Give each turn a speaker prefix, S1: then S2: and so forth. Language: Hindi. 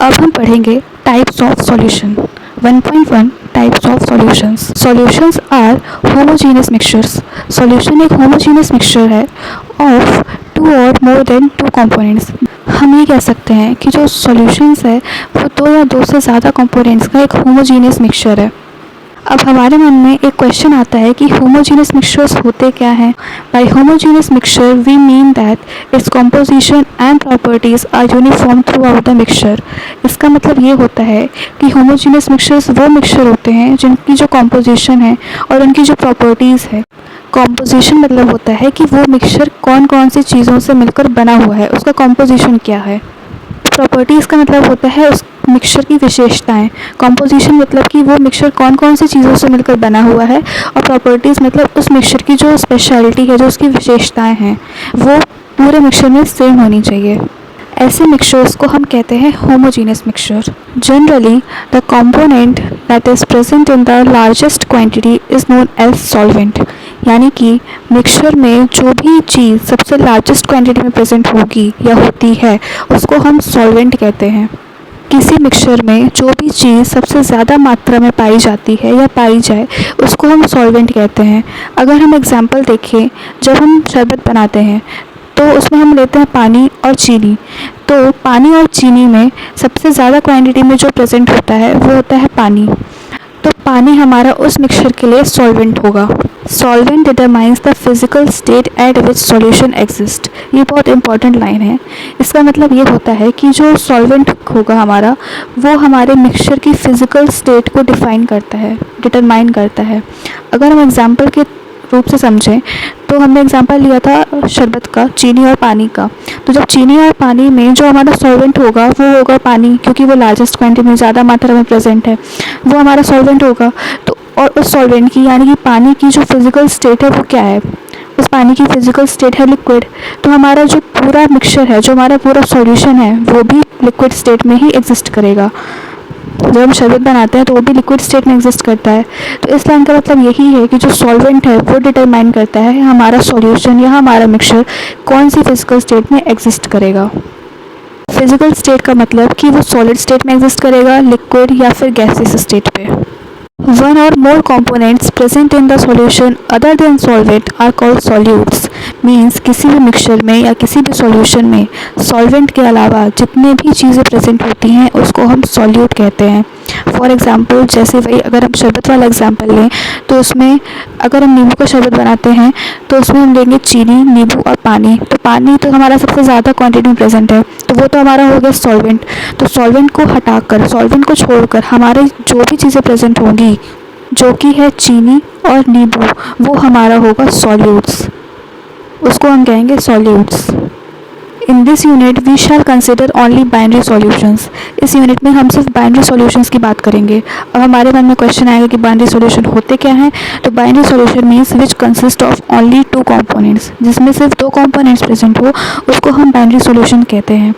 S1: अब हम पढ़ेंगे types of solution. 1.1 types of solutions. Solutions are homogeneous mixtures. Solution एक होमोजेनियस मिक्सचर है of two or more then two components. हम ये कह सकते हैं कि जो सॉल्यूशंस है वो दो या दो से ज़्यादा कंपोनेंट्स का एक होमोजेनियस मिक्सचर है। अब हमारे मन में एक क्वेश्चन आता है कि होमोजेनियस मिक्सचर्स होते क्या हैं। By homogeneous mixture we mean that its composition and properties are uniform throughout the mixture. इसका मतलब ये होता है कि होमोजेनियस मिक्सचर्स वो मिक्सचर होते हैं जिनकी जो कॉम्पोजिशन है और उनकी जो प्रॉपर्टीज़ है। कॉम्पोजिशन मतलब होता है कि वो मिक्सचर कौन कौन सी चीज़ों से मिलकर बना हुआ है, उसका कॉम्पोजिशन क्या है। प्रॉपर्टीज़ का मतलब होता है उस मिक्सचर की विशेषताएं। कॉम्पोजिशन मतलब कि वो मिक्सचर कौन कौन सी चीज़ों से मिलकर बना हुआ है, और प्रॉपर्टीज़ मतलब उस मिक्सचर की जो स्पेशलिटी है, जो उसकी विशेषताएं हैं, वो पूरे मिक्सचर में सेम होनी चाहिए। ऐसे मिक्सचर्स को हम कहते हैं homogeneous mixture. Generally the component that is present in the largest quantity is known as solvent. यानी कि मिक्सचर में जो भी चीज़ सबसे लार्जेस्ट क्वांटिटी में प्रेजेंट होगी या होती है उसको हम सॉल्वेंट कहते हैं। किसी मिक्सचर में जो भी चीज़ सबसे ज़्यादा मात्रा में पाई जाती है या पाई जाए उसको हम सॉल्वेंट कहते हैं। अगर हम एग्जांपल देखें, जब हम शरबत बनाते हैं तो उसमें हम लेते हैं पानी और चीनी। तो पानी और चीनी में सबसे ज़्यादा क्वांटिटी में जो प्रेजेंट होता है वो होता है पानी। तो पानी हमारा उस मिक्सचर के लिए सॉल्वेंट होगा। Solvent determines the physical state eight which solution exist. ये बहुत इंपॉर्टेंट लाइन है। इसका मतलब ये होता है कि जो सॉल्वेंट होगा हमारा, वो हमारे मिक्सचर की फिजिकल स्टेट को डिफाइन करता है, डिटरमाइन करता है। अगर हम एग्जांपल के रूप से समझें तो हमने एग्जांपल लिया था शरबत का, चीनी और पानी का। तो जब चीनी और पानी में जो हमारा सॉल्वेंट होगा वो होगा पानी, क्योंकि वो लार्जेस्ट क्वांटिटी में ज़्यादा मात्रा में प्रेजेंट है, वो हमारा सॉल्वेंट होगा। तो और उस सॉल्वेंट की यानी कि पानी की जो फिजिकल स्टेट है वो क्या है, उस पानी की फिजिकल स्टेट है लिक्विड। तो हमारा जो पूरा मिक्सचर है, जो हमारा पूरा सॉल्यूशन है, वो भी लिक्विड स्टेट में ही एग्जिस्ट करेगा। जब हम शरबत बनाते हैं तो वो भी लिक्विड स्टेट में एग्जिस्ट करता है। तो इस लाइन का मतलब यही है कि जो सॉल्वेंट है वो डिटरमाइन करता है हमारा सॉल्यूशन या हमारा मिक्सचर कौन सी फिजिकल स्टेट में एग्जिस्ट करेगा। फिजिकल स्टेट का मतलब कि वो सॉलिड स्टेट में एग्जिस्ट करेगा, लिक्विड या फिर गैसियस स्टेट पे। One or more components present in the solution other than solvent are called solutes। Means किसी भी मिक्सचर में या किसी भी सॉल्यूशन में सॉल्वेंट के अलावा जितने भी चीज़ें प्रेजेंट होती हैं उसको हम सॉल्यूट कहते हैं। फॉर एग्ज़ाम्पल, जैसे वही अगर हम शरबत वाला एग्जाम्पल लें तो उसमें अगर हम नींबू का शरबत बनाते हैं तो उसमें हम लेंगे चीनी, नींबू और पानी। तो पानी तो हमारा सबसे ज़्यादा क्वांटिटी में प्रेजेंट है, तो वो तो हमारा हो गया सॉल्वेंट। तो सॉल्वेंट को हटाकर, सॉल्वेंट को छोड़कर हमारे जो भी चीज़ें प्रेजेंट होंगी, जो कि है चीनी और नींबू, वो हमारा होगा सॉल्यूट्स। उसको हम कहेंगे solutes. In this unit we shall consider only binary solutions. इस यूनिट में हम सिर्फ बाइनरी सॉल्यूशंस की बात करेंगे। अब हमारे मन में क्वेश्चन आएगा कि बाइनरी सॉल्यूशन होते क्या हैं। तो binary solution means which consist of only two components. जिसमें सिर्फ दो कंपोनेंट्स प्रेजेंट हो उसको हम बाइनरी सॉल्यूशन कहते हैं।